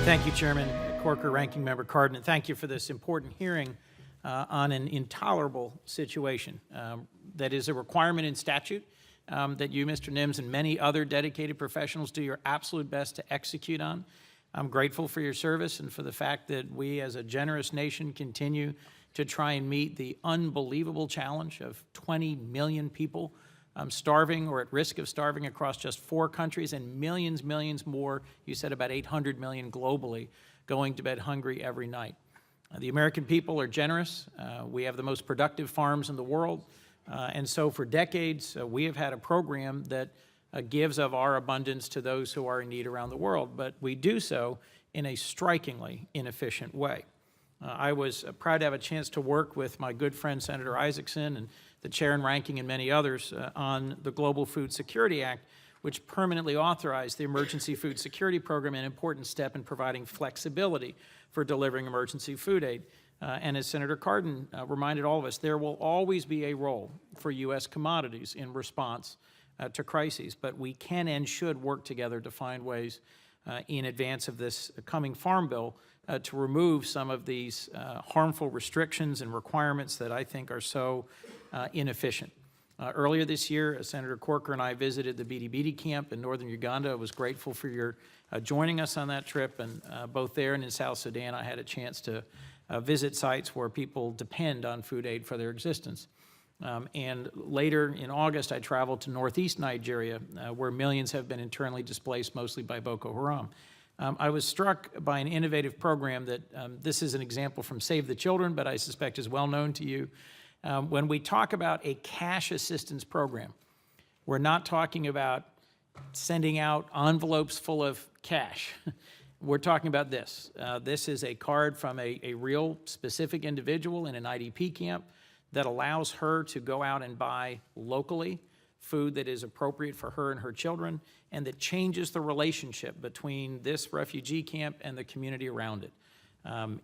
Thank you, Chairman Corker, Ranking Member Cardin, and thank you for this important hearing on an intolerable situation that is a requirement in statute that you, Mr. Nims, and many other dedicated professionals do your absolute best to execute on. I'm grateful for your service and for the fact that we as a generous nation continue to try and meet the unbelievable challenge of 20 million people starving or at risk of starving across just 4 countries, and millions more, you said about 800 million globally, going to bed hungry every night. The American people are generous. We have the most productive farms in the world. And so for decades, we have had a program that gives of our abundance to those who are in need around the world, but we do so in a strikingly inefficient way. I was proud to have a chance to work with my good friend Senator Isaacson and the chair and ranking and many others on the Global Food Security Act, which permanently authorized the Emergency Food Security Program, an important step in providing flexibility for delivering emergency food aid. And as Senator Cardin reminded all of us, there will always be a role for U.S. commodities in response to crises, but we can and should work together to find ways in advance of this coming Farm Bill to remove some of these harmful restrictions and requirements that I think are so inefficient. Earlier this year, Senator Corker and I visited the Bidi Bidi camp in northern Uganda. I was grateful for your joining us on that trip, and both there and in South Sudan, I had a chance to visit sites where people depend on food aid for their existence. And later in August, I traveled to northeast Nigeria, where millions have been internally displaced, mostly by Boko Haram. I was struck by an innovative program that this is an example from Save the Children, but I suspect is well known to you. When we talk about a cash assistance program, we're not talking about sending out envelopes full of cash. We're talking about this. This is a card from a real specific individual in an IDP camp that allows her to go out and buy locally food that is appropriate for her and her children, and that changes the relationship between this refugee camp and the community around it.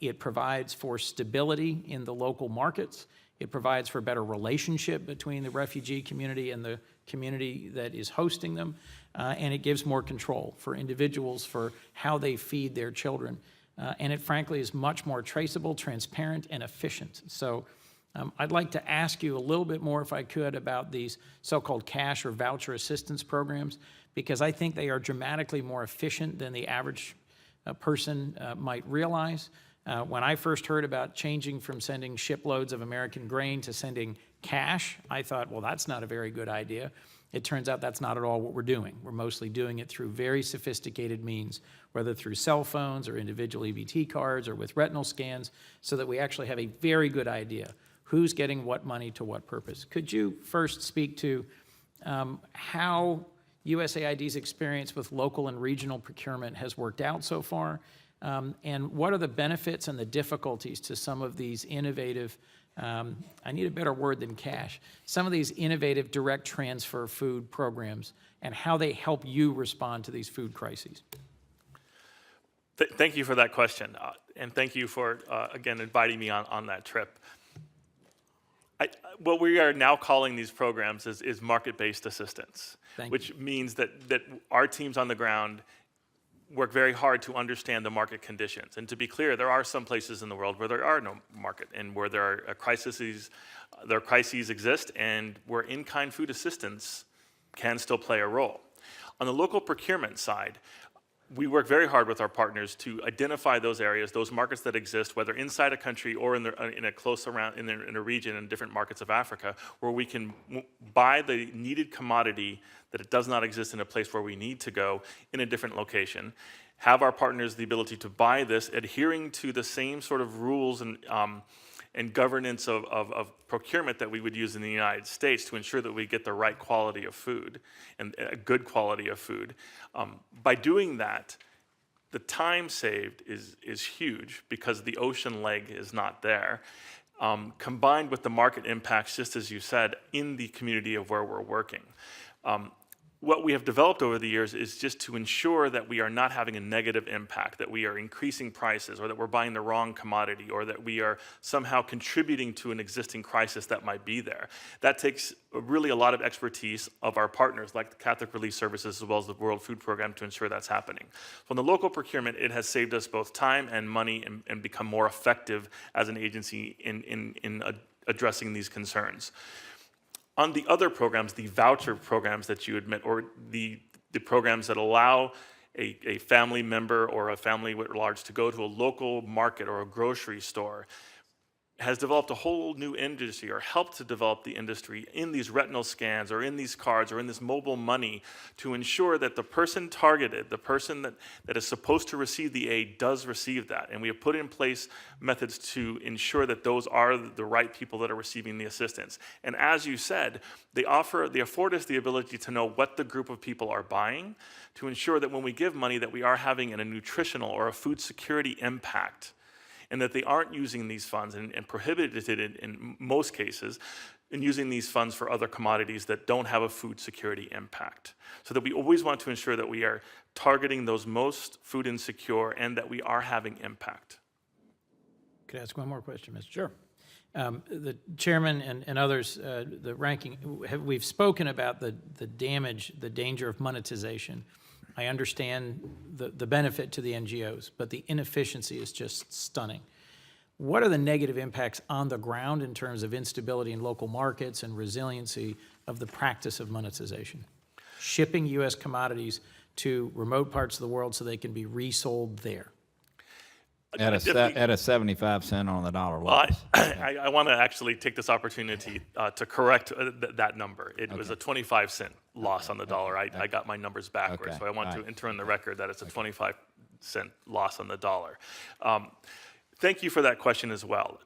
It provides for stability in the local markets. It provides for a better relationship between the refugee community and the community that is hosting them, and it gives more control for individuals for how they feed their children. And it frankly is much more traceable, transparent, and efficient. So I'd like to ask you a little bit more, if I could, about these so-called cash or voucher assistance programs, because I think they are dramatically more efficient than the average person might realize. When I first heard about changing from sending shiploads of American grain to sending cash, I thought, well, that's not a very good idea. It turns out that's not at all what we're doing. We're mostly doing it through very sophisticated means, whether through cell phones or individual EBT cards or with retinal scans, so that we actually have a very good idea who's getting what money to what purpose. Could you first speak to how USAID's experience with local and regional procurement has worked out so far, and what are the benefits and the difficulties to some of these innovative, I need a better word than cash, some of these innovative direct transfer food programs, and how they help you respond to these food crises? Thank you for that question, and thank you for, again, inviting me on that trip. What we are now calling these programs is market-based assistance, which means that our teams on the ground work very hard to understand the market conditions. And to be clear, there are some places in the world where there are no market and where there are crises exist, and where in-kind food assistance can still play a role. On the local procurement side, we work very hard with our partners to identify those areas, those markets that exist, whether inside a country or in a region in different markets of Africa, where we can buy the needed commodity that it does not exist in a place where we need to go in a different location, have our partners the ability to buy this, adhering to the same sort of rules and governance of procurement that we would use in the United States to ensure that we get the right quality of food and a good quality of food. By doing that, the time saved is huge because the ocean leg is not there, combined with the market impacts, just as you said, in the community of where we're working. what we have developed over the years is just to ensure that we are not having a negative impact, that we are increasing prices, or that we're buying the wrong commodity, or that we are somehow contributing to an existing crisis that might be there. That takes really a lot of expertise of our partners, like the Catholic Relief Services as well as the World Food Program, to ensure that's happening. From the local procurement, it has saved us both time and money and become more effective as an agency in addressing these concerns. On the other programs, the voucher programs that you admit, or the programs that allow a family member or a family at large to go to a local market or a grocery store, has developed a whole new industry, or helped to develop the industry in these retinal scans or in these cards or in this mobile money, to ensure that the person targeted, the person that is supposed to receive the aid, does receive that. And we have put in place methods to ensure that those are the right people that are receiving the assistance. And as you said, they afford us the ability to know what the group of people are buying, to ensure that when we give money, that we are having a nutritional or a food security impact, and that they aren't using these funds and prohibited it in most cases, and using these funds for other commodities that don't have a food security impact. So that we always want to ensure that we are targeting those most food insecure and that we are having impact. Could I ask one more question, Mr. Sure. The chairman and others, the ranking, we've spoken about the danger of monetization. I understand the benefit to the NGOs, but the inefficiency is just stunning. What are the negative impacts on the ground in terms of instability in local markets and resiliency of the practice of monetization? Shipping U.S. commodities to remote parts of the world so they can be resold there. At a 75 cent on the dollar loss. I want to actually take this opportunity to correct that number. It was a 25 cent loss on the dollar. I got my numbers backwards, so I want to enter in the record that it's a 25 cent loss on the dollar. Thank you for that question as well.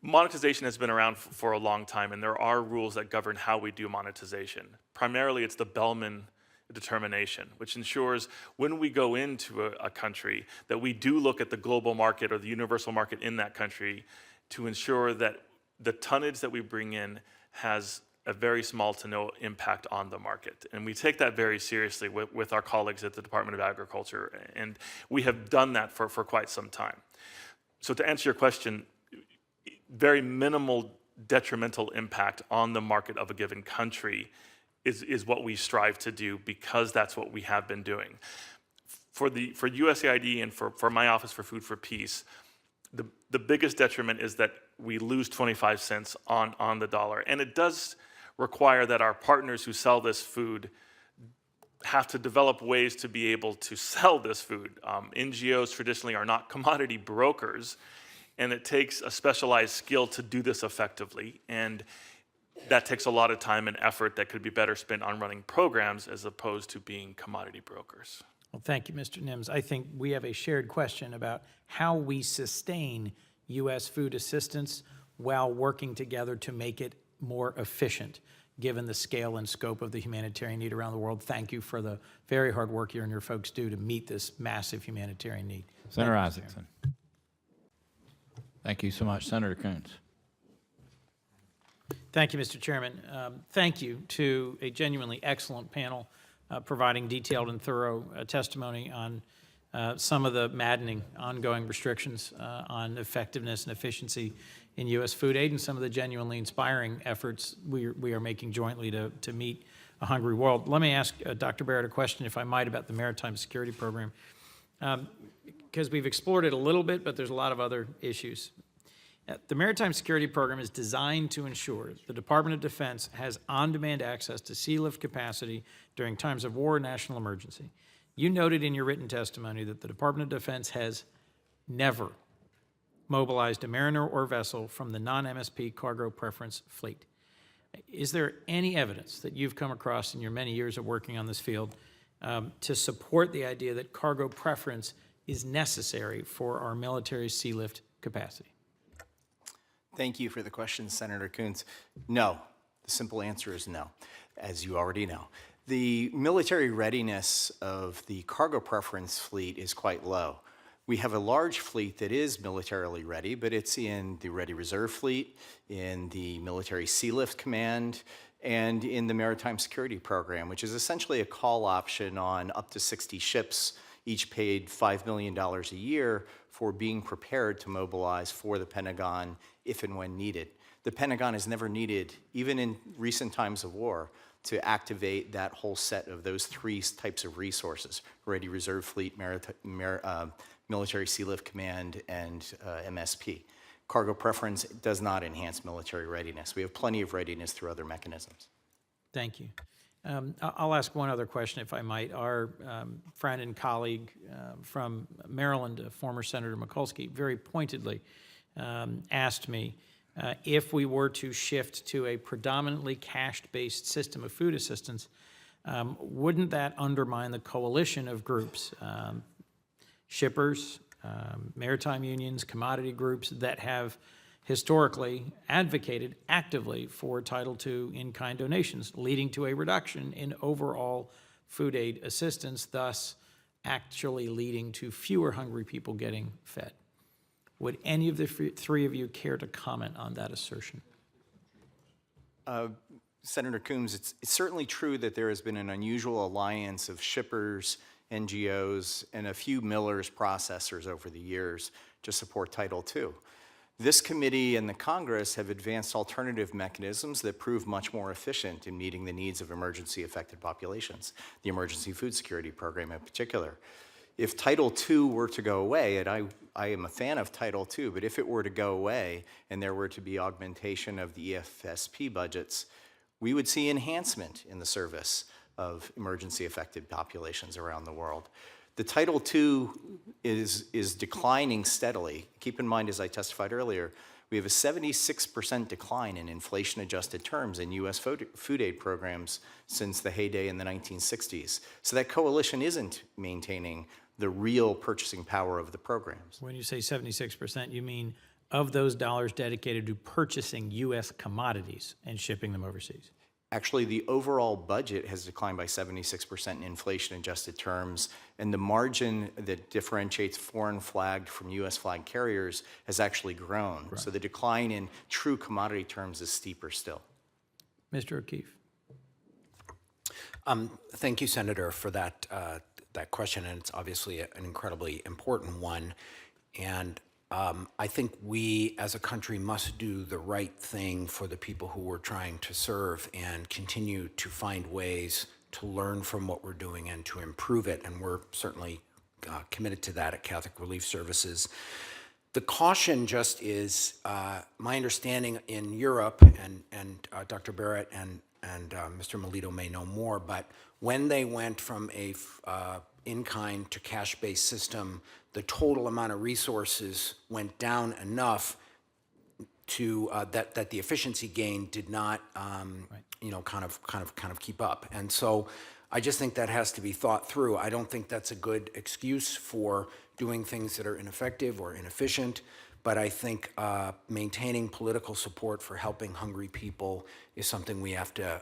Monetization has been around for a long time, and there are rules that govern how we do monetization. Primarily, it's the Bellman determination, which ensures when we go into a country that we do look at the global market or the universal market in that country to ensure that the tonnage that we bring in has a very small to no impact on the market. And we take that very seriously with our colleagues at the Department of Agriculture, and we have done that for quite some time. So to answer your question, very minimal detrimental impact on the market of a given country is what we strive to do, because that's what we have been doing. For USAID and for my Office for Food for Peace, the biggest detriment is that we lose 25 cents on the dollar. And it does require that our partners who sell this food have to develop ways to be able to sell this food. NGOs traditionally are not commodity brokers, and it takes a specialized skill to do this effectively. And that takes a lot of time and effort that could be better spent on running programs as opposed to being commodity brokers. Well, thank you, Mr. Nims. I think we have a shared question about how we sustain U.S. food assistance while working together to make it more efficient, given the scale and scope of the humanitarian need around the world. Thank you for the very hard work you and your folks do to meet this massive humanitarian need. Senator Isaacson. Thank you so much. Senator Coons. Thank you, Mr. Chairman. Thank you to a genuinely excellent panel providing detailed and thorough testimony on some of the maddening ongoing restrictions on effectiveness and efficiency in U.S. food aid, and some of the genuinely inspiring efforts we are making jointly to meet a hungry world. Let me ask Dr. Barrett a question, if I might, about the Maritime Security Program, because we've explored it a little bit, but there's a lot of other issues. The Maritime Security Program is designed to ensure the Department of Defense has on-demand access to sea lift capacity during times of war or national emergency. You noted in your written testimony that the Department of Defense has never mobilized a mariner or vessel from the non-MSP cargo preference fleet. Is there any evidence that you've come across in your many years of working on this field to support the idea that cargo preference is necessary for our military sea lift capacity? Thank you for the question, Senator Coons. No. The simple answer is no, as you already know. The military readiness of the cargo preference fleet is quite low. We have a large fleet that is militarily ready, but it's in the Ready Reserve Fleet, in the Military Sea Lift Command, and in the Maritime Security Program, which is essentially a call option on up to 60 ships, each paid $5 million a year for being prepared to mobilize for the Pentagon if and when needed. The Pentagon has never needed, even in recent times of war, to activate that whole set of those three types of resources: Ready Reserve Fleet, Military Sea Lift Command, and MSP. Cargo preference does not enhance military readiness. We have plenty of readiness through other mechanisms. Thank you. I'll ask one other question, if I might. Our friend and colleague from Maryland, former Senator Mikulski, very pointedly asked me if we were to shift to a predominantly cash-based system of food assistance, wouldn't that undermine the coalition of groups, shippers, maritime unions, commodity groups that have historically advocated actively for Title II in-kind donations, leading to a reduction in overall food aid assistance, thus actually leading to fewer hungry people getting fed? Would any of the three of you care to comment on that assertion? Senator Coons, it's certainly true that there has been an unusual alliance of shippers, NGOs, and a few millers processors over the years to support Title II. This committee and the Congress have advanced alternative mechanisms that prove much more efficient in meeting the needs of emergency-affected populations, the Emergency Food Security Program in particular. If Title II were to go away, and I am a fan of Title II, but if it were to go away and there were to be augmentation of the EFSP budgets, we would see enhancement in the service of emergency-affected populations around the world. The Title II is declining steadily. Keep in mind, as I testified earlier, we have a 76% decline in inflation-adjusted terms in U.S. food aid programs since the heyday in the 1960s. So that coalition isn't maintaining the real purchasing power of the programs. When you say 76%, you mean of those dollars dedicated to purchasing U.S. commodities and shipping them overseas? Actually, the overall budget has declined by 76% in inflation-adjusted terms, and the margin that differentiates foreign flagged from U.S. flagged carriers has actually grown. Right. So the decline in true commodity terms is steeper still. Mr. O'Keefe. Thank you, Senator, for that question, and it's obviously an incredibly important one. And I think we as a country must do the right thing for the people who we're trying to serve and continue to find ways to learn from what we're doing and to improve it. And we're certainly committed to that at Catholic Relief Services. The caution just is my understanding in Europe, and Dr. Barrett and Mr. Melito may know more, but when they went from a in-kind to cash-based system, the total amount of resources went down enough to that the efficiency gain did not, kind of keep up. And so I just think that has to be thought through. I don't think that's a good excuse for doing things that are ineffective or inefficient, but I think maintaining political support for helping hungry people is something we have to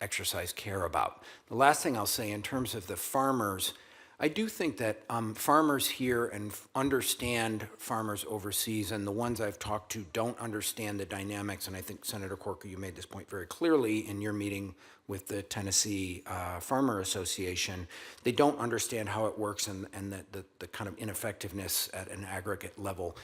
exercise care about. The last thing I'll say in terms of the farmers, I do think that farmers here and understand farmers overseas, and the ones I've talked to don't understand the dynamics, and I think, Senator Corker, you made this point very clearly in your meeting with the Tennessee Farmer Association. They don't understand how it works and the kind of ineffectiveness at an aggregate level.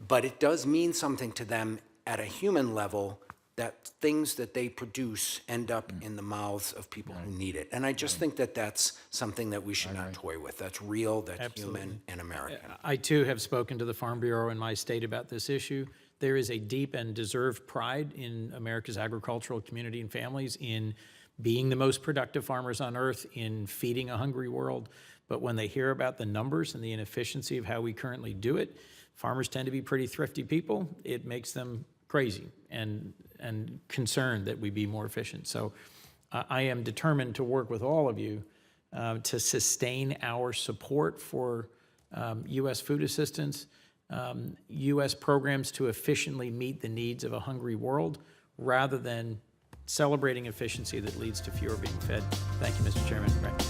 But it does mean something to them at a human level that things that they produce end up in the mouths of people who need it. And I just think that that's something that we should not toy with. That's real, that's Absolutely. Human and American. I too have spoken to the Farm Bureau in my state about this issue. There is a deep and deserved pride in America's agricultural community and families in being the most productive farmers on earth, in feeding a hungry world. But when they hear about the numbers and the inefficiency of how we currently do it, farmers tend to be pretty thrifty people. It makes them crazy and concerned that we be more efficient. So I am determined to work with all of you to sustain our support for U.S. food assistance, U.S. programs to efficiently meet the needs of a hungry world, rather than celebrating efficiency that leads to fewer being fed. Thank you, Mr. Chairman. Right.